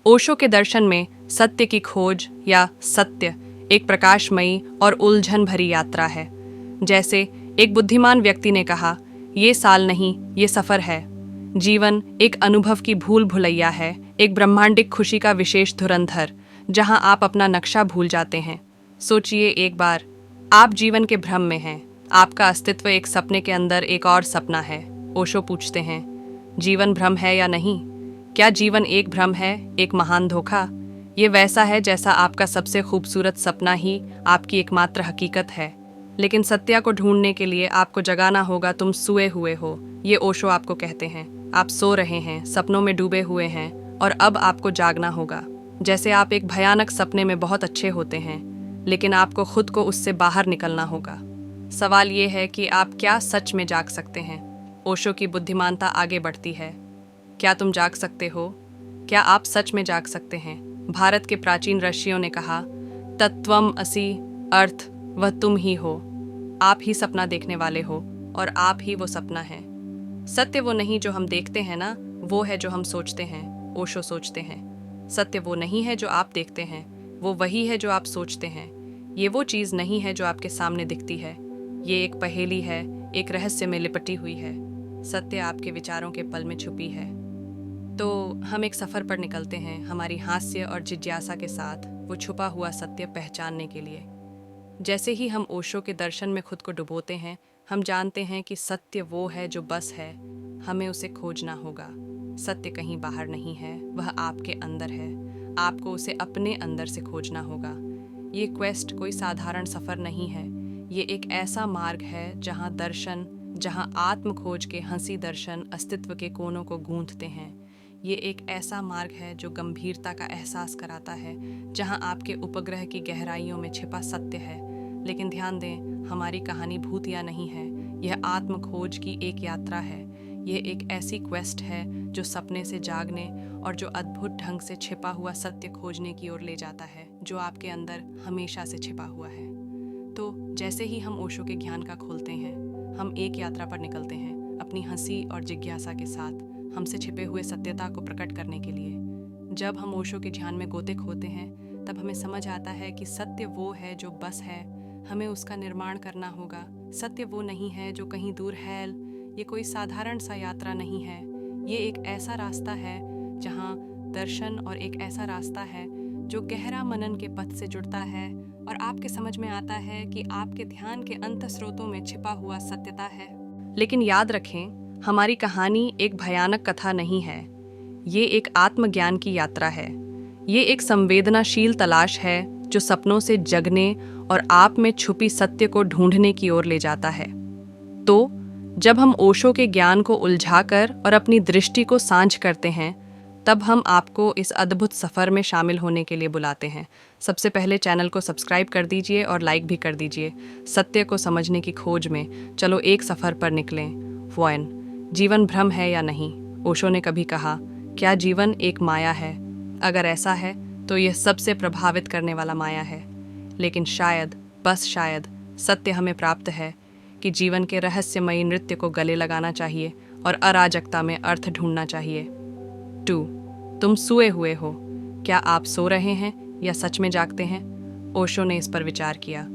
ओशो के दर्शन में सत्य की खोज या सत्य एक प्रकाशमयी और उलझन भरी यात्रा है। जैसे एक बुद्धिमान व्यक्ति ने कहा, ये साल नहीं, ये सफर है। जीवन एक अनुभव की भूल भुलैया है, एक ब्रह्मांडिक खुशी का विशेष धुरंधर, जहां आप अपना नक्शा भूल जाते हैं। सोचिए एक बार, आप जीवन के भ्रम में हैं, आपका अस्तित्व एक सपने के अंदर एक और सपना है। ओशो पूछते हैं, जीवन भ्रम है या नहीं? क्या जीवन एक भ्रम है, एक महान धोखा? ये वैसा है जैसा आपका सबसे खूबसूरत सपना ही आपकी एकमात्र हकीकत है। लेकिन सत्या को ढूंढने के लिए आपको जगाना होगा, तुम सोए हुए हो, ये ओशो आपको कहते हैं। आप सो रहे हैं, सपनों में डूबे हुए हैं, और अब आपको जागना होगा। जैसे आप एक भयानक सपने में बहुत अच्छे होते हैं, लेकिन आपको खुद को उससे बाहर निकलना होगा। सवाल ये है कि आप क्या सच में जाग सकते हैं? ओशो की बुद्धिमानता आगे बढ़ती है। क्या तुम जाग सकते हो? क्या आप सच में जाग सकते हैं? भारत के प्राचीन ऋषियों ने कहा, तत्वम असि, अर्थ वह तुम ही हो। आप ही सपना देखने वाले हो, और आप ही वो सपना है। सत्य वो नहीं जो हम देखते हैं ना, वो है जो हम सोचते हैं, ओशो सोचते हैं। सत्य वो नहीं है जो आप देखते हैं, वो वही है जो आप सोचते हैं। ये वो चीज़ नहीं है जो आपके सामने दिखती है। ये एक पहेली है, एक रहस्य में लिपटी हुई है। सत्य आपके विचारों के पल में छुपी है। तो हम एक सफ़र पर निकलते हैं, हमारी हास्य और जिज्ञासा के साथ, वो छुपा हुआ सत्य पहचानने के लिए। जैसे ही हम ओशो के दर्शन में खुद को डुबोते हैं, हम जानते हैं कि सत्य वो है जो बस है, हमें उसे खोजना होगा। सत्य कहीं बाहर नहीं है, वह आपके अंदर है। आपको उसे अपने अंदर से खोजना होगा। ये क्वेस्ट कोई साधारण सफ़र नहीं है। ये एक ऐसा मार्ग है जहाँ दर्शन, जहाँ आत्म खोज के हंसी दर्शन अस्तित्व के कोनों को गूंथते हैं। ये एक ऐसा मार्ग है जो गंभीरता का एहसास कराता है, जहाँ आपके उपग्रह की गहराइयों में छिपा सत्य है। लेकिन ध्यान दें, हमारी कहानी भूतिया नहीं है, यह आत्म खोज की एक यात्रा है। यह एक ऐसी क्वेस्ट है जो सपने से जागने और जो अद्भुत ढंग से छिपा हुआ सत्य खोजने की ओर ले जाता है, जो आपके अंदर हमेशा से छिपा हुआ है। तो जैसे ही हम ओशो के ज्ञान का खोलते हैं, हम एक यात्रा पर निकलते हैं, अपनी हंसी और जिज्ञासा के साथ, हमसे छिपे हुए सत्यता को प्रकट करने के लिए। जब हम ओशो के ध्यान में गोते खोते हैं, तब हमें समझ आता है कि सत्य वो है जो बस है, हमें उसका निर्माण करना होगा। सत्य वो नहीं है जो कहीं दूर है। ये कोई साधारण सा यात्रा नहीं है। ये एक ऐसा रास्ता है जहाँ दर्शन, और एक ऐसा रास्ता है जो गहरा मनन के पथ से जुड़ता है, और आपके समझ में आता है कि आपके ध्यान के अंत स्रोतों में छिपा हुआ सत्यता है। लेकिन याद रखें, हमारी कहानी एक भयानक कथा नहीं है। ये एक आत्मज्ञान की यात्रा है। ये एक संवेदनाशील तलाश है जो सपनों से जगने और आप में छुपी सत्य को ढूंढने की ओर ले जाता है। तो जब हम ओशो के ज्ञान को उलझाकर और अपनी दृष्टि को सांझ करते हैं, तब हम आपको इस अद्भुत सफ़र में शामिल होने के लिए बुलाते हैं। सबसे पहले चैनल को सब्सक्राइब कर दीजिए और लाइक भी कर दीजिए। सत्य को समझने की खोज में चलो एक सफ़र पर निकलें। वॉयन, जीवन भ्रम है या नहीं? ओशो ने कभी कहा, क्या जीवन एक माया है? अगर ऐसा है तो यह सबसे प्रभावित करने वाला माया है। लेकिन शायद, बस शायद, सत्य हमें प्राप्त है कि जीवन के रहस्यमयी नृत्य को गले लगाना चाहिए और अराजकता में अर्थ ढूंढना चाहिए। 2. तुम सोए हुए हो। क्या आप सो रहे हैं या सच में जागते हैं? ओशो ने इस पर विचार किया।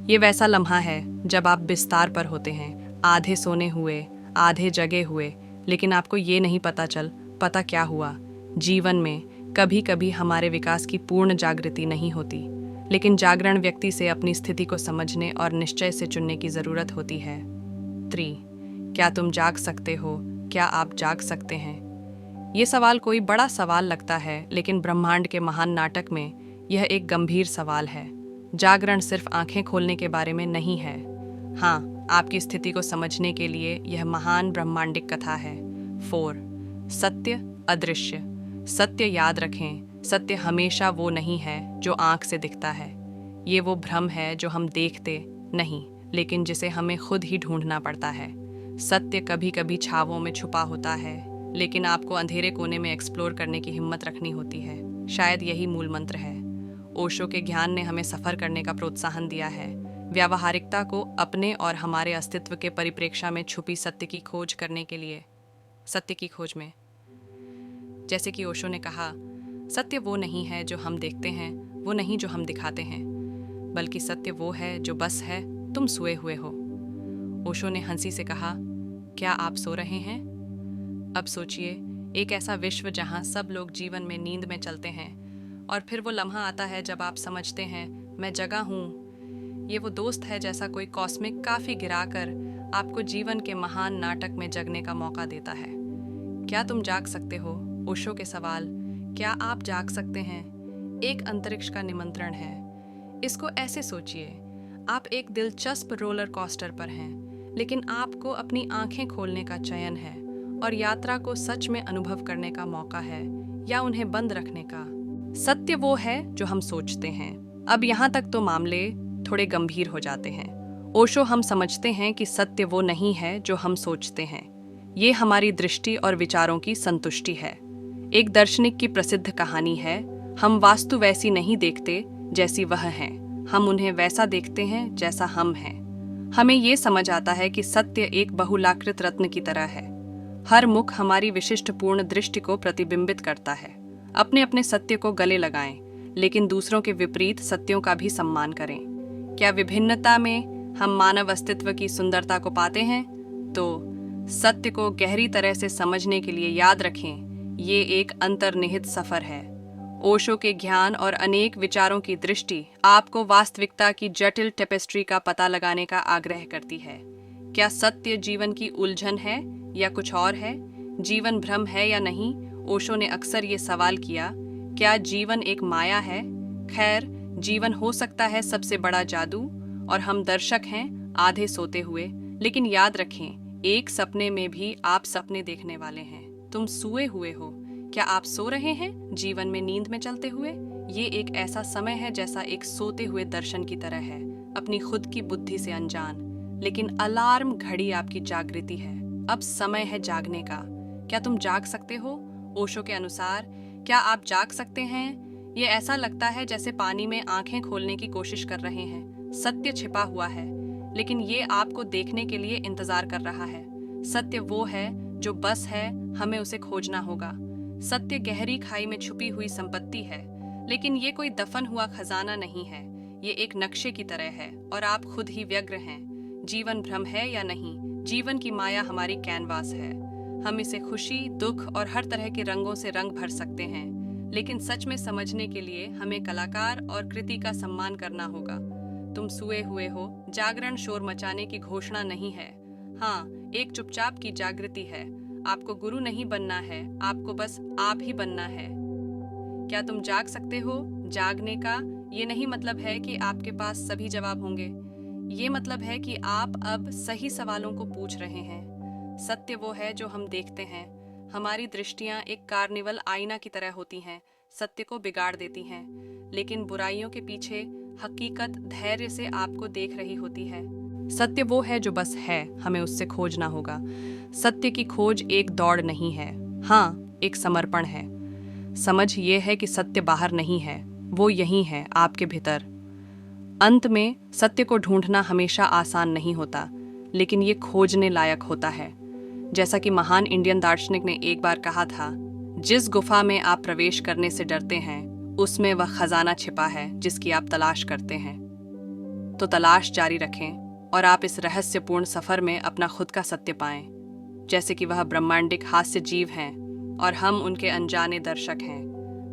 ये वैसा लम्हा है जब आप बिस्तार पर होते हैं, आधे सोने हुए, आधे जगे हुए, लेकिन आपको ये नहीं पता क्या हुआ। जीवन में कभी कभी हमारे विकास की पूर्ण जागृति नहीं होती, लेकिन जागरण व्यक्ति से अपनी स्थिति को समझने और निश्चय से चुनने की ज़रूरत होती है। 3. क्या तुम जाग सकते हो? क्या आप जाग सकते हैं? ये सवाल कोई बड़ा सवाल लगता है, लेकिन ब्रह्मांड के महान नाटक में यह एक गंभीर सवाल है। जागरण सिर्फ आंखें खोलने के बारे में नहीं है। हाँ, आपकी स्थिति को समझने के लिए यह महान ब्रह्मांडिक कथा है। 4. सत्य अदृश्य। सत्य याद रखें, सत्य हमेशा वो नहीं है जो आंख से दिखता है। ये वो भ्रम है जो हम देखते नहीं, लेकिन जिसे हमें खुद ही ढूंढना पड़ता है। सत्य कभी कभी छावों में छुपा होता है, लेकिन आपको अंधेरे कोने में एक्सप्लोर करने की हिम्मत रखनी होती है। शायद यही मूल मंत्र है। ओशो के ज्ञान ने हमें सफ़र करने का प्रोत्साहन दिया है, व्यावहारिकता को अपने और हमारे अस्तित्व के परिप्रेक्ष्य में छुपी सत्य की खोज करने के लिए। सत्य की खोज में, जैसे कि ओशो ने कहा, सत्य वो नहीं है जो हम देखते हैं, वो नहीं जो हम दिखाते हैं, बल्कि सत्य वो है जो बस है, तुम सोए हुए हो। ओशो ने हंसी से कहा, क्या आप सो रहे हैं? अब सोचिए, एक ऐसा विश्व जहां सब लोग जीवन में नींद में चलते हैं, और फिर वो लम्हा आता है जब आप समझते हैं, मैं जगा हूँ। ये वो दोस्त है जैसा कोई कॉस्मिक काफ़ी गिराकर आपको जीवन के महान नाटक में जगने का मौका देता है। क्या तुम जाग सकते हो? ओशो के सवाल, क्या आप जाग सकते हैं? एक अंतरिक्ष का निमंत्रण है। इसको ऐसे सोचिए, आप एक दिलचस्प रोलर कोस्टर पर हैं, लेकिन आपको अपनी आंखें खोलने का चयन है और यात्रा को सच में अनुभव करने का मौका है, या उन्हें बंद रखने का। सत्य वो है जो हम सोचते हैं। अब यहाँ तक तो मामले थोड़े गंभीर हो जाते हैं। ओशो, हम समझते हैं कि सत्य वो नहीं है जो हम सोचते हैं। ये हमारी दृष्टि और विचारों की संतुष्टि है। एक दार्शनिक की प्रसिद्ध कहानी है, हम वास्तु वैसी नहीं देखते जैसी वह है, हम उन्हें वैसा देखते हैं जैसा हम हैं। हमें ये समझ आता है कि सत्य एक बहुलाकृत रत्न की तरह है। हर मुख हमारी विशिष्ट पूर्ण दृष्टि को प्रतिबिंबित करता है। अपने अपने सत्य को गले लगाएं, लेकिन दूसरों के विपरीत सत्यों का भी सम्मान करें। क्या विभिन्नता में हम मानव अस्तित्व की सुंदरता को पाते हैं? तो सत्य को गहरी तरह से समझने के लिए याद रखें, ये एक अंतर्निहित सफर है। ओशो के ज्ञान और अनेक विचारों की दृष्टि आपको वास्तविकता की जटिल टेपेस्ट्री का पता लगाने का आग्रह करती है। क्या सत्य जीवन की उलझन है या कुछ और है? जीवन भ्रम है या नहीं? ओशो ने अक्सर ये सवाल किया, क्या जीवन एक माया है? खैर, जीवन हो सकता है सबसे बड़ा जादू, और हम दर्शक हैं, आधे सोते हुए। लेकिन याद रखें, एक सपने में भी आप सपने देखने वाले हैं। तुम सोए हुए हो। क्या आप सो रहे हैं, जीवन में नींद में चलते हुए? ये एक ऐसा समय है जैसा एक सोते हुए दर्शन की तरह है, अपनी खुद की बुद्धि से अनजान। लेकिन अलार्म घड़ी आपकी जागृति है। अब समय है जागने का। क्या तुम जाग सकते हो? ओशो के अनुसार, क्या आप जाग सकते हैं? ये ऐसा लगता है जैसे पानी में आंखें खोलने की कोशिश कर रहे हैं। सत्य छिपा हुआ है, लेकिन ये आपको देखने के लिए इंतजार कर रहा है। सत्य वो है जो बस है, हमें उसे खोजना होगा। सत्य गहरी खाई में छुपी हुई संपत्ति है, लेकिन ये कोई दफन हुआ खजाना नहीं है। ये एक नक्शे की तरह है, और आप खुद ही व्यग्र हैं। जीवन भ्रम है या नहीं? जीवन की माया हमारी कैनवास है। हम इसे खुशी, दुख और हर तरह के रंगों से रंग भर सकते हैं, लेकिन सच में समझने के लिए हमें कलाकार और कृति का सम्मान करना होगा। तुम सोए हुए हो, जागरण शोर मचाने की घोषणा नहीं है। हाँ, एक चुपचाप की जागृति है। आपको गुरु नहीं बनना है, आपको बस आप ही बनना है। क्या तुम जाग सकते हो? जागने का ये नहीं मतलब है कि आपके पास सभी जवाब होंगे। ये मतलब है कि आप अब सही सवालों को पूछ रहे हैं। सत्य वो है जो हम देखते हैं। हमारी दृष्टियां एक कार्निवल आईना की तरह होती हैं, सत्य को बिगाड़ देती हैं, लेकिन बुराइयों के पीछे हकीकत धैर्य से आपको देख रही होती है। सत्य वो है जो बस है, हमें उससे खोजना होगा। सत्य की खोज एक दौड़ नहीं है, हाँ, एक समर्पण है। समझ ये है कि सत्य बाहर नहीं है, वो यहीं है, आपके भीतर। अंत में सत्य को ढूंढना हमेशा आसान नहीं होता, लेकिन ये खोजने लायक होता है। जैसा कि महान इंडियन दार्शनिक ने एक बार कहा था, जिस गुफा में आप प्रवेश करने से डरते हैं, उसमें वह खजाना छिपा है जिसकी आप तलाश करते हैं। तो तलाश जारी रखें, और आप इस रहस्यपूर्ण सफर में अपना खुद का सत्य पाएं, जैसे कि वह ब्रह्मांडिक हास्य जीव हैं और हम उनके अनजाने दर्शक हैं।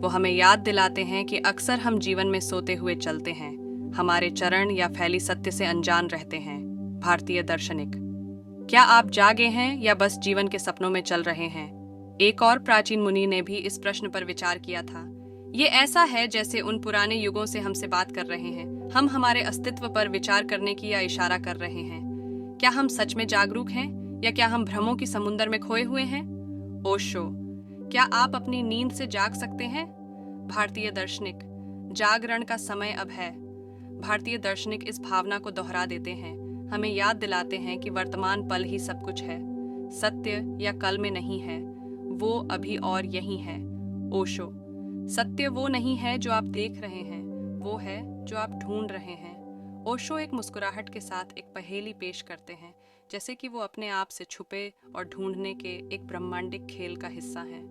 वो हमें याद दिलाते हैं कि अक्सर हम जीवन में सोते हुए चलते हैं, हमारे चरण या फैली सत्य से अनजान रहते हैं। भारतीय दार्शनिक, क्या आप जागे हैं या बस जीवन के सपनों में चल रहे हैं? एक और प्राचीन मुनि ने भी इस प्रश्न पर विचार किया था। ये ऐसा है जैसे उन पुराने युगों से हमसे बात कर रहे हैं। हम हमारे अस्तित्व पर विचार करने की या इशारा कर रहे हैं। क्या हम सच में जागरूक हैं, या क्या हम भ्रमों की समुंदर में खोए हुए हैं? ओशो, क्या आप अपनी नींद से जाग सकते हैं? भारतीय दार्शनिक, जागरण का समय अब है। भारतीय दार्शनिक इस भावना को दोहरा देते हैं, हमें याद दिलाते हैं कि वर्तमान पल ही सब कुछ है। सत्य या कल में नहीं है, वो अभी और यही है। ओशो, सत्य वो नहीं है जो आप देख रहे हैं, वो है जो आप ढूंढ रहे हैं। ओशो एक मुस्कुराहट के साथ एक पहेली पेश करते हैं, जैसे कि वो अपने आप से छुपे और ढूंढने के एक ब्रह्मांडिक खेल का हिस्सा हैं।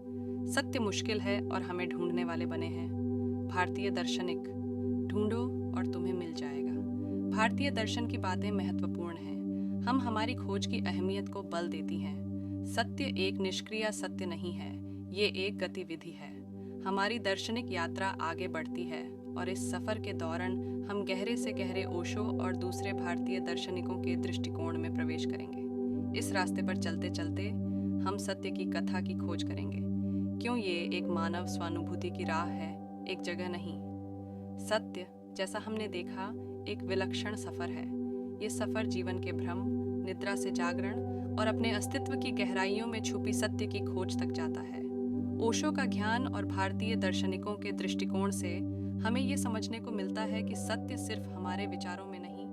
सत्य मुश्किल है और हमें ढूंढने वाले बने हैं। भारतीय दार्शनिक, ढूंढो और तुम्हें मिल जाएगा। भारतीय दर्शन की बातें महत्वपूर्ण हैं। हम हमारी खोज की अहमियत को बल देती हैं। सत्य एक निष्क्रिय सत्य नहीं है, ये एक गतिविधि है। हमारी दार्शनिक यात्रा आगे बढ़ती है और इस सफर के दौरान हम गहरे से गहरे ओशो और दूसरे भारतीय दार्शनिकों के दृष्टिकोण में प्रवेश करेंगे। इस रास्ते पर चलते चलते हम सत्य की कथा की खोज करेंगे। क्यों ये एक मानव स्वानुभूति की राह है, एक जगह नहीं। सत्य, जैसा हमने देखा, एक विलक्षण सफर है। ये सफर जीवन के भ्रम, निद्रा से जागरण और अपने अस्तित्व की गहराइयों में छुपी सत्य की खोज तक जाता है। ओशो का ज्ञान और भारतीय दार्शनिकों के दृष्टिकोण से हमें ये समझने को मिलता है कि सत्य सिर्फ हमारे विचारों में नहीं,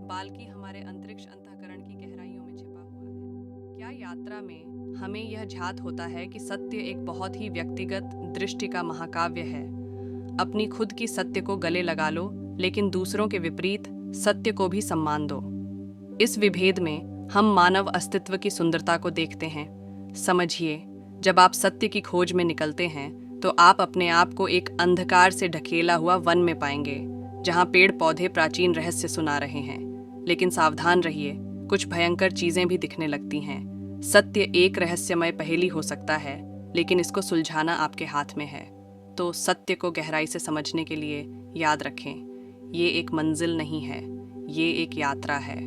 बल्कि हमारे अंतरिक्ष अंतःकरण की गहराइयों में छिपा हुआ है। क्या यात्रा में हमें यह ज्ञात होता है कि सत्य एक बहुत ही व्यक्तिगत दृष्टि का महाकाव्य है। अपनी खुद की सत्य को गले लगा लो, लेकिन दूसरों के विपरीत सत्य को भी सम्मान दो। इस विभेद में हम मानव अस्तित्व की सुंदरता को देखते हैं। समझिए, जब आप सत्य की खोज में निकलते हैं तो आप अपने आप को एक अंधकार से ढकेला हुआ वन में पाएंगे, जहां पेड़ पौधे प्राचीन रहस्य सुना रहे हैं। लेकिन सावधान रहिए, कुछ भयंकर चीजें भी दिखने लगती हैं। सत्य एक रहस्यमय पहेली हो सकता है, लेकिन इसको सुलझाना आपके हाथ में है। तो सत्य को गहराई से समझने के लिए याद रखें, ये एक मंजिल नहीं है, ये एक यात्रा है।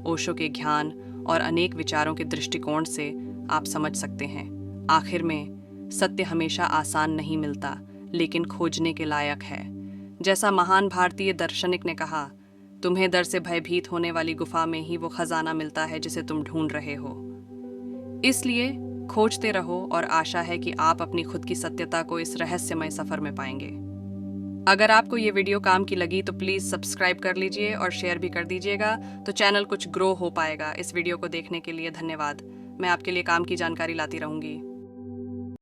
ओशो के ज्ञान और अनेक विचारों के दृष्टिकोण से आप समझ सकते हैं, आखिर में सत्य हमेशा आसान नहीं मिलता, लेकिन खोजने के लायक है। जैसा महान भारतीय दार्शनिक ने कहा, तुम्हें डर से भयभीत होने वाली गुफा में ही वो खजाना मिलता है जिसे तुम ढूंढ रहे हो। इसलिए खोजते रहो और आशा है कि आप अपनी खुद की सत्यता को इस रहस्यमय सफर में पाएंगे। अगर आपको ये वीडियो काम की लगी तो प्लीज़ सब्सक्राइब कर लीजिए और शेयर भी कर दीजिएगा, तो चैनल कुछ ग्रो हो पाएगा। इस वीडियो को देखने के लिए धन्यवाद। मैं आपके लिए काम की जानकारी लाती रहूंगी।